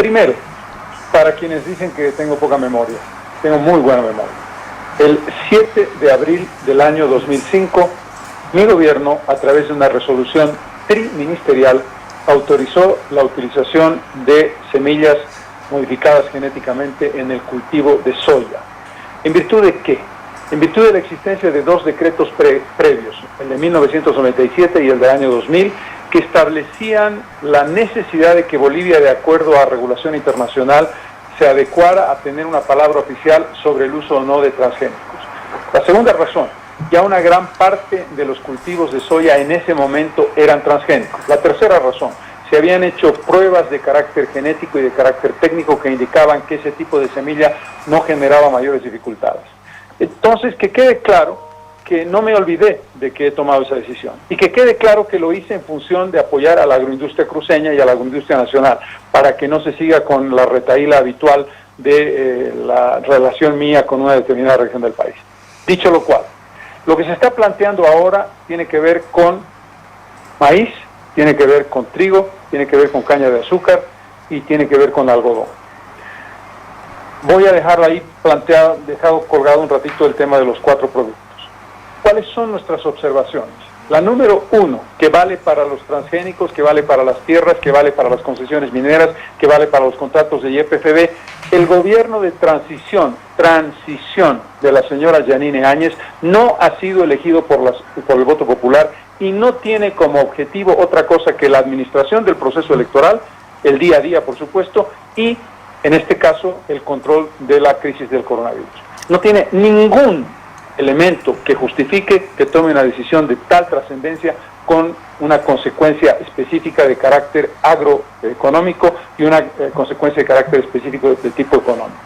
Primero, para quienes dicen que tengo poca memoria, tengo muy buena memoria. El 7 de abril del año 2005, mi gobierno, a través de una resolución triministerial, autorizó la utilización de semillas modificadas genéticamente en el cultivo de soya. ¿En virtud de qué? En virtud de la existencia de dos decretos previos, el de 1997 y el del año 2000, que establecían la necesidad de que Bolivia, de acuerdo a regulación internacional, se adecuara a tener una palabra oficial sobre el uso o no de transgénicos. La segunda razón, ya una gran parte de los cultivos de soya en ese momento eran transgénicos. La tercera razón, se habían hecho pruebas de carácter genético y de carácter técnico que indicaban que ese tipo de semilla no generaba mayores dificultades. Entonces, que quede claro que no me olvidé de que he tomado esa decisión y que quede claro que lo hice en función de apoyar a la agroindustria cruceña y a la agroindustria nacional para que no se siga con la retahíla habitual de la relación mía con una determinada región del país. Dicho lo cual, lo que se está planteando ahora tiene que ver con maíz, tiene que ver con trigo, tiene que ver con caña de azúcar y tiene que ver con algodón. Voy a dejar ahí dejado colgado un ratito el tema de los 4 productos. ¿Cuáles son nuestras observaciones? La número 1, que vale para los transgénicos, que vale para las tierras, que vale para las concesiones mineras, que vale para los contratos de YPFB. El gobierno de transición de la señora Yanine Áñez no ha sido elegido por el voto popular y no tiene como objetivo otra cosa que la administración del proceso electoral, el día a día, por supuesto, y en este caso el control de la crisis del coronavirus. No tiene ningún elemento que justifique que tome una decisión de tal trascendencia con una consecuencia específica de carácter agroeconómico y una consecuencia de carácter específico de tipo económico.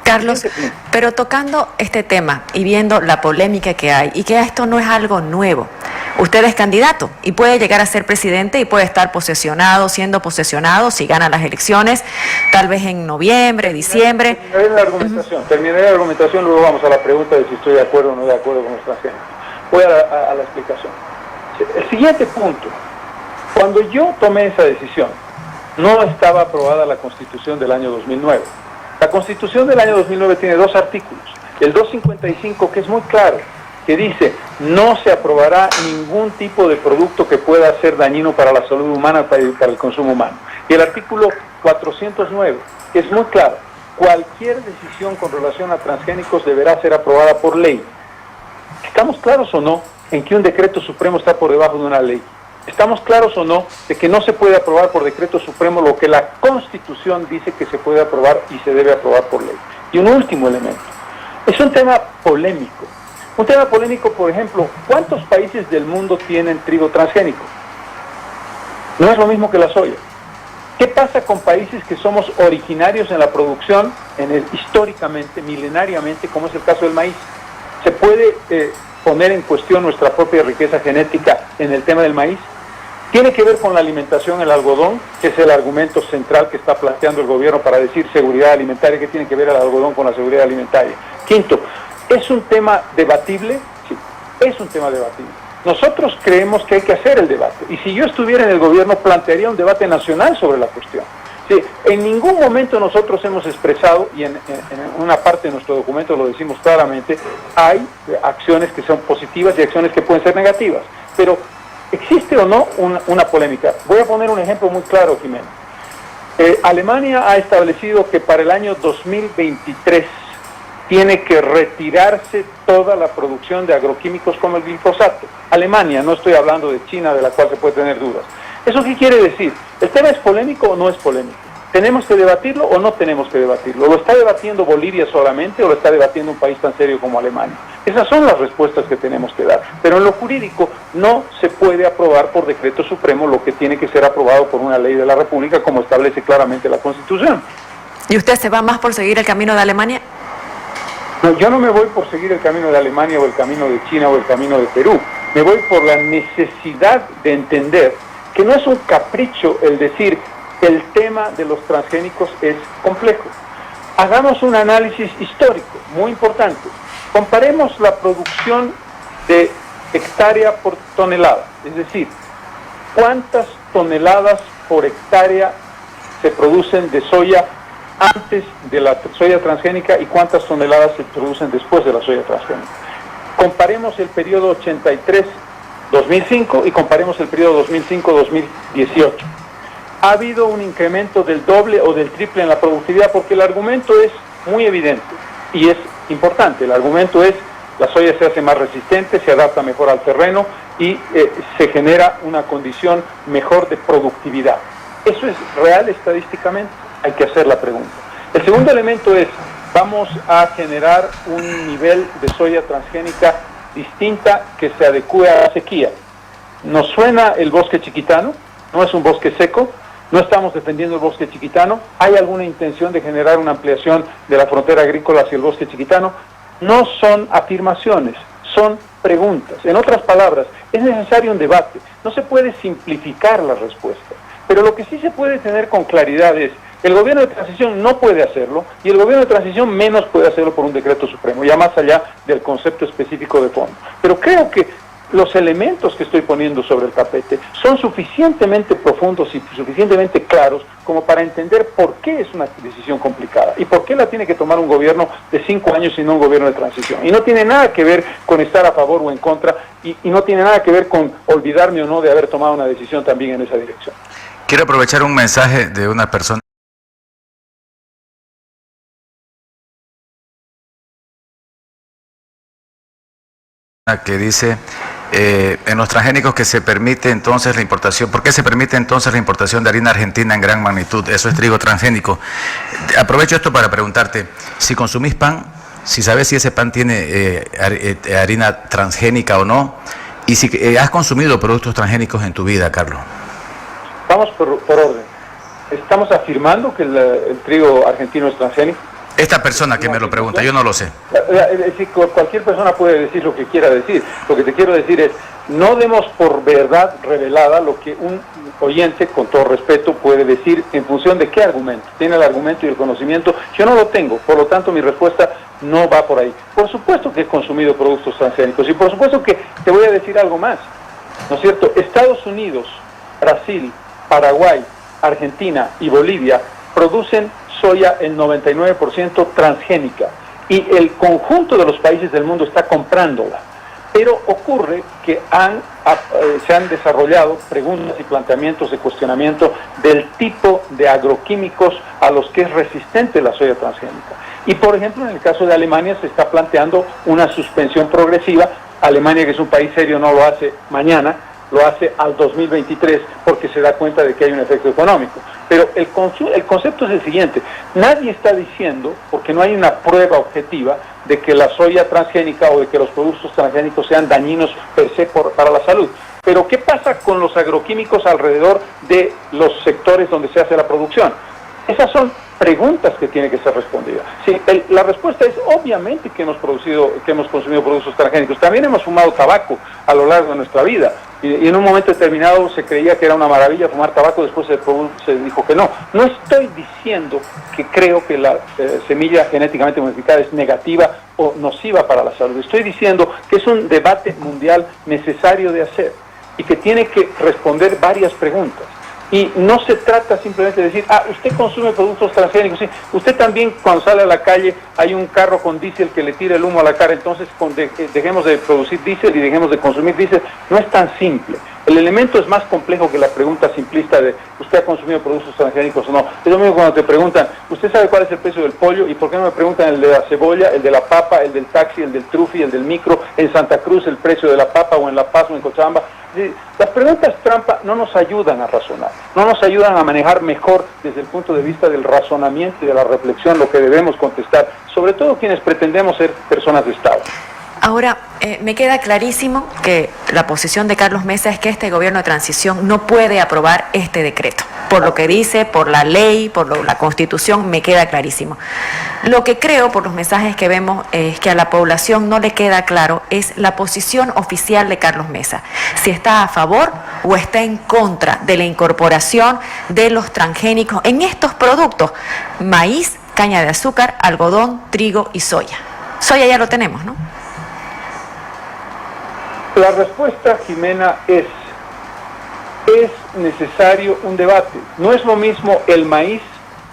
Carlos, pero tocando este tema y viendo la polémica que hay y que esto no es algo nuevo, usted es candidato y puede llegar a ser presidente y puede estar siendo posesionado si gana las elecciones, tal vez en noviembre, diciembre. Terminaré la argumentación, luego vamos a la pregunta de si estoy de acuerdo o no de acuerdo con los transgénicos. Voy a la explicación. El siguiente punto, cuando yo tomé esa decisión, no estaba aprobada la Constitución del año 2009. La Constitución del año 2009 tiene 2 artículos. El 255, que es muy claro, que dice, no se aprobará ningún tipo de producto que pueda ser dañino para la salud humana, para el consumo humano. Y el artículo 409, que es muy claro, cualquier decisión con relación a transgénicos deberá ser aprobada por ley. ¿Estamos claros o no en que un decreto supremo está por debajo de una ley? ¿Estamos claros o no de que no se puede aprobar por decreto supremo lo que la Constitución dice que se puede aprobar y se debe aprobar por ley? Y un último elemento, es un tema polémico. Un tema polémico, por ejemplo, ¿cuántos países del mundo tienen trigo transgénico? No es lo mismo que la soya. ¿Qué pasa con países que somos originarios en la producción, históricamente, milenariamente, como es el caso del maíz? ¿Se puede poner en cuestión nuestra propia riqueza genética en el tema del maíz? Tiene que ver con la alimentación, el algodón, que es el argumento central que está planteando el gobierno para decir seguridad alimentaria. ¿Qué tiene que ver el algodón con la seguridad alimentaria? Quinto, ¿es un tema debatible? Sí, es un tema debatible. Nosotros creemos que hay que hacer el debate. Y si yo estuviera en el gobierno, plantearía un debate nacional sobre la cuestión. Sí, en ningún momento nosotros hemos expresado, y en una parte de nuestro documento lo decimos claramente, hay acciones que son positivas y acciones que pueden ser negativas. Pero, ¿existe o no una polémica? Voy a poner un ejemplo muy claro, Jimena. Alemania ha establecido que para el año 2023 tiene que retirarse toda la producción de agroquímicos como el glifosato. Alemania, no estoy hablando de China, de la cual se puede tener dudas. ¿Eso qué quiere decir? ¿El tema es polémico o no es polémico? ¿Tenemos que debatirlo o no tenemos que debatirlo? ¿Lo está debatiendo Bolivia solamente o lo está debatiendo un país tan serio como Alemania? Esas son las respuestas que tenemos que dar. Pero en lo jurídico no se puede aprobar por decreto supremo lo que tiene que ser aprobado por una ley de la República, como establece claramente la Constitución. ¿Y usted se va más por seguir el camino de Alemania? No, yo no me voy por seguir el camino de Alemania o el camino de China o el camino de Perú. Me voy por la necesidad de entender que no es un capricho el decir el tema de los transgénicos es complejo. Hagamos un análisis histórico muy importante. Comparemos la producción de hectárea por tonelada, es decir, cuántas toneladas por hectárea se producen de soya antes de la soya transgénica y cuántas toneladas se producen después de la soya transgénica. Comparemos el periodo 83-2005 y comparemos el periodo 2005-2018. Ha habido un incremento del doble o del triple en la productividad porque el argumento es muy evidente y es importante. El argumento es la soya se hace más resistente, se adapta mejor al terreno y se genera una condición mejor de productividad. ¿Eso es real estadísticamente? Hay que hacer la pregunta. El segundo elemento es, vamos a generar un nivel de soya transgénica distinta que se adecue a la sequía. ¿Nos suena el bosque chiquitano? No es un bosque seco, no estamos defendiendo el bosque chiquitano. ¿Hay alguna intención de generar una ampliación de la frontera agrícola hacia el bosque chiquitano? No son afirmaciones, son preguntas. En otras palabras, es necesario un debate. No se puede simplificar la respuesta. Pero lo que sí se puede tener con claridad es, el gobierno de transición no puede hacerlo y el gobierno de transición menos puede hacerlo por un decreto supremo, ya más allá del concepto específico de fondo. Pero creo que los elementos que estoy poniendo sobre el tapete son suficientemente profundos y suficientemente claros como para entender por qué es una decisión complicada y por qué la tiene que tomar un gobierno de 5 años y no un gobierno de transición. Y no tiene nada que ver con estar a favor o en contra y no tiene nada que ver con olvidarme o no de haber tomado una decisión también en esa dirección. Quiero aprovechar un mensaje de una persona que dice, en los transgénicos que se permite entonces la importación, ¿por qué se permite entonces la importación de harina argentina en gran magnitud? Eso es trigo transgénico. Aprovecho esto para preguntarte, si consumís pan, si sabes si ese pan tiene harina transgénica o no, y si has consumido productos transgénicos en tu vida, Carlos. Vamos por orden. ¿Estamos afirmando que el trigo argentino es transgénico? Esta persona que me lo pregunta, yo no lo sé. Es decir, cualquier persona puede decir lo que quiera decir. Lo que te quiero decir es, no demos por verdad revelada lo que un oyente, con todo respeto, puede decir en función de qué argumento. Tiene el argumento y el conocimiento. Yo no lo tengo, por lo tanto mi respuesta no va por ahí. Por supuesto que he consumido productos transgénicos y por supuesto que te voy a decir algo más, ¿no es cierto? Estados Unidos, Brasil, Paraguay, Argentina y Bolivia producen soya el 99% transgénica y el conjunto de los países del mundo está comprándola. Pero ocurre que se han desarrollado preguntas y planteamientos de cuestionamiento del tipo de agroquímicos a los que es resistente la soya transgénica. Y por ejemplo, en el caso de Alemania se está planteando una suspensión progresiva. Alemania, que es un país serio, no lo hace mañana, lo hace al 2023 porque se da cuenta de que hay un efecto económico. Pero el concepto es el siguiente, nadie está diciendo, porque no hay una prueba objetiva, de que la soya transgénica o de que los productos transgénicos sean dañinos per se para la salud. Pero ¿qué pasa con los agroquímicos alrededor de los sectores donde se hace la producción? Esas son preguntas que tienen que ser respondidas. Sí, la respuesta es obviamente que hemos consumido productos transgénicos. También hemos fumado tabaco a lo largo de nuestra vida. Y en un momento determinado se creía que era una maravilla fumar tabaco, después se dijo que no. No estoy diciendo que creo que la semilla genéticamente modificada es negativa o nociva para la salud. Estoy diciendo que es un debate mundial necesario de hacer y que tiene que responder varias preguntas. Y no se trata simplemente de decir, usted consume productos transgénicos, sí, usted también cuando sale a la calle hay un carro con diésel que le tira el humo a la cara, entonces dejemos de producir diésel y dejemos de consumir diésel. No es tan simple. El elemento es más complejo que la pregunta simplista de ¿usted ha consumido productos transgénicos o no? Es lo mismo cuando te preguntan, ¿usted sabe cuál es el precio del pollo? ¿Y por qué no me preguntan el de la cebolla, el de la papa, el del taxi, el del trufi, el del micro, en Santa Cruz el precio de la papa o en La Paz o en Cochabamba? Las preguntas trampa no nos ayudan a razonar, no nos ayudan a manejar mejor desde el punto de vista del razonamiento y de la reflexión lo que debemos contestar, sobre todo quienes pretendemos ser personas de Estado. Ahora, me queda clarísimo que la posición de Carlos Mesa es que este gobierno de transición no puede aprobar este decreto. Por lo que dice, por la ley, la Constitución, me queda clarísimo. Lo que creo, por los mensajes que vemos, es que a la población no le queda claro es la posición oficial de Carlos Mesa. Si está a favor o está en contra de la incorporación de los transgénicos en estos productos: maíz, caña de azúcar, algodón, trigo y soya. Soya ya lo tenemos, ¿no? La respuesta, Jimena, es es necesario un debate. No es lo mismo el maíz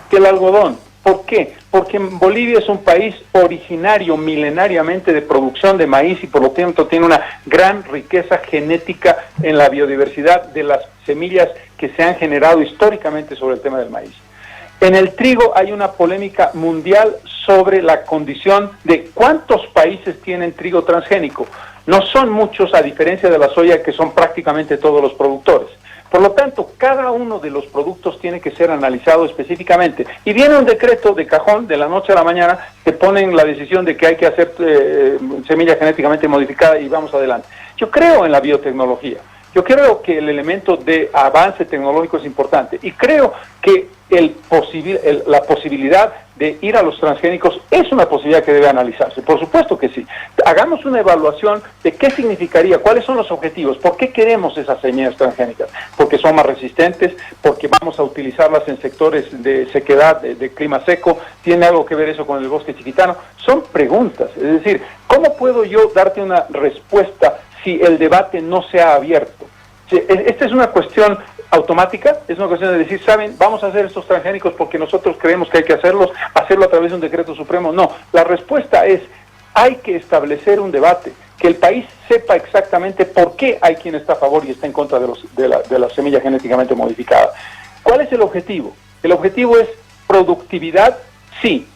que el algodón. ¿Por qué? Porque Bolivia es un país originario milenariamente de producción de maíz y por lo tanto tiene una gran riqueza genética en la biodiversidad de las semillas que se han generado históricamente sobre el tema del maíz. En el trigo hay una polémica mundial sobre la condición de cuántos países tienen trigo transgénico. No son muchos, a diferencia de la soya, que son prácticamente todos los productores. Por lo tanto, cada uno de los productos tiene que ser analizado específicamente. Y viene un decreto de cajón, de la noche a la mañana, que ponen la decisión de que hay que hacer semilla genéticamente modificada y vamos adelante. Yo creo en la biotecnología. Yo creo que el elemento de avance tecnológico es importante. Y creo que la posibilidad de ir a los transgénicos es una posibilidad que debe analizarse. Por supuesto que sí. Hagamos una evaluación de qué significaría, cuáles son los objetivos, por qué queremos esas semillas transgénicas. Porque son más resistentes, porque vamos a utilizarlas en sectores de sequedad, de clima seco. ¿Tiene algo que ver eso con el bosque chiquitano? Son preguntas. Es decir, ¿cómo puedo yo darte una respuesta si el debate no se ha abierto? Esta es una cuestión automática, es una cuestión de decir, ¿saben? Vamos a hacer estos transgénicos porque nosotros creemos que hay que hacerlo a través de un decreto supremo. No, la respuesta es, hay que establecer un debate, que el país sepa exactamente por qué hay quien está a favor y está en contra de la semilla genéticamente modificada. ¿Cuál es el objetivo? El objetivo es productividad, sí.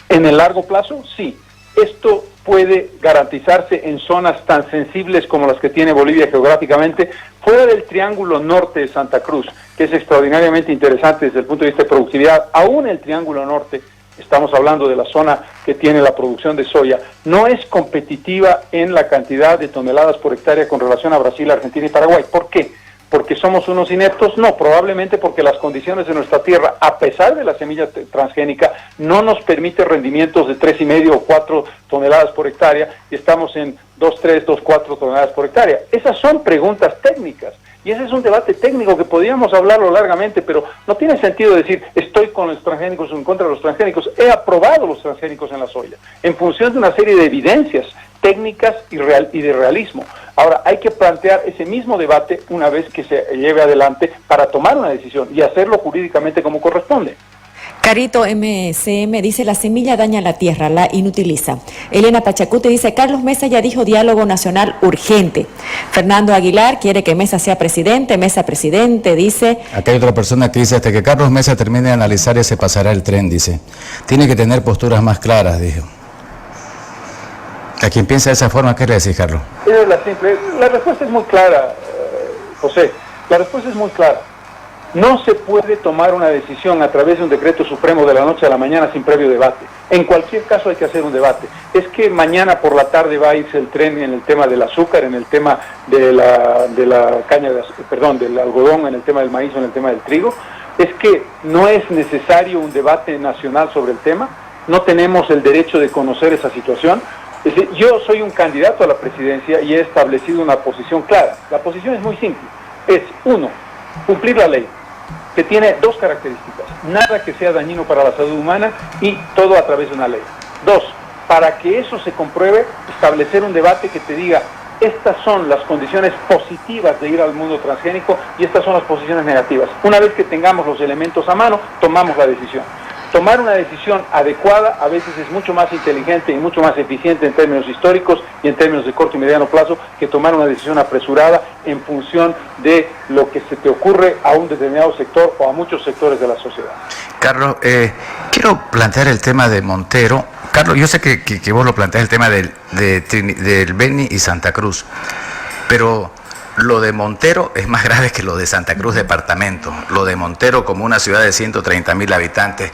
En el largo plazo, sí. Esto puede garantizarse en zonas tan sensibles como las que tiene Bolivia geográficamente, fuera del Triángulo Norte de Santa Cruz, que es extraordinariamente interesante desde el punto de vista de productividad. Aún el Triángulo Norte, estamos hablando de la zona que tiene la producción de soya, no es competitiva en la cantidad de toneladas por hectárea con relación a Brasil, Argentina y Paraguay. ¿Por qué? ¿Porque somos unos ineptos? No, probablemente porque las condiciones de nuestra tierra, a pesar de la semilla transgénica, no nos permite rendimientos de 3,5 o 4 toneladas por hectárea y estamos en 2,3, 2,4 toneladas por hectárea. Esas son preguntas técnicas y ese es un debate técnico que podríamos hablarlo largamente, pero no tiene sentido decir estoy con los transgénicos o en contra de los transgénicos. He aprobado los transgénicos en la soya en función de una serie de evidencias técnicas y de realismo. Ahora, hay que plantear ese mismo debate una vez que se lleve adelante para tomar una decisión y hacerlo jurídicamente como corresponde. Carito MCM dice, la semilla daña la tierra, la inutiliza. Elena Pachacute dice, Carlos Mesa ya dijo diálogo nacional urgente. Fernando Aguilar quiere que Mesa sea presidente, Mesa presidente, dice. Acá hay otra persona que dice, hasta que Carlos Mesa termine de analizar y se pasará el tren, dice. Tiene que tener posturas más claras, dijo. A quien piensa de esa forma, ¿qué le decís, Carlos? La respuesta es muy clara, José. La respuesta es muy clara. No se puede tomar una decisión a través de un decreto supremo de la noche a la mañana sin previo debate. En cualquier caso hay que hacer un debate. Es que mañana por la tarde va a irse el tren en el tema del azúcar, en el tema de la caña, del algodón, en el tema del maíz o en el tema del trigo. Es que no es necesario un debate nacional sobre el tema. No tenemos el derecho de conocer esa situación. Es decir, yo soy un candidato a la presidencia y he establecido una posición clara. La posición es muy simple. Es, 1, cumplir la ley, que tiene 2 características. Nada que sea dañino para la salud humana y todo a través de una ley. 2, para que eso se compruebe, establecer un debate que te diga, estas son las condiciones positivas de ir al mundo transgénico y estas son las posiciones negativas. Una vez que tengamos los elementos a mano, tomamos la decisión. Tomar una decisión adecuada a veces es mucho más inteligente y mucho más eficiente en términos históricos y en términos de corto y mediano plazo que tomar una decisión apresurada en función de lo que se te ocurre a un determinado sector o a muchos sectores de la sociedad. Carlos, quiero plantear el tema de Montero. Carlos, yo sé que vos lo planteás el tema del Beni y Santa Cruz, pero lo de Montero es más grave que lo de Santa Cruz departamento. Lo de Montero como una ciudad de 130.000 habitantes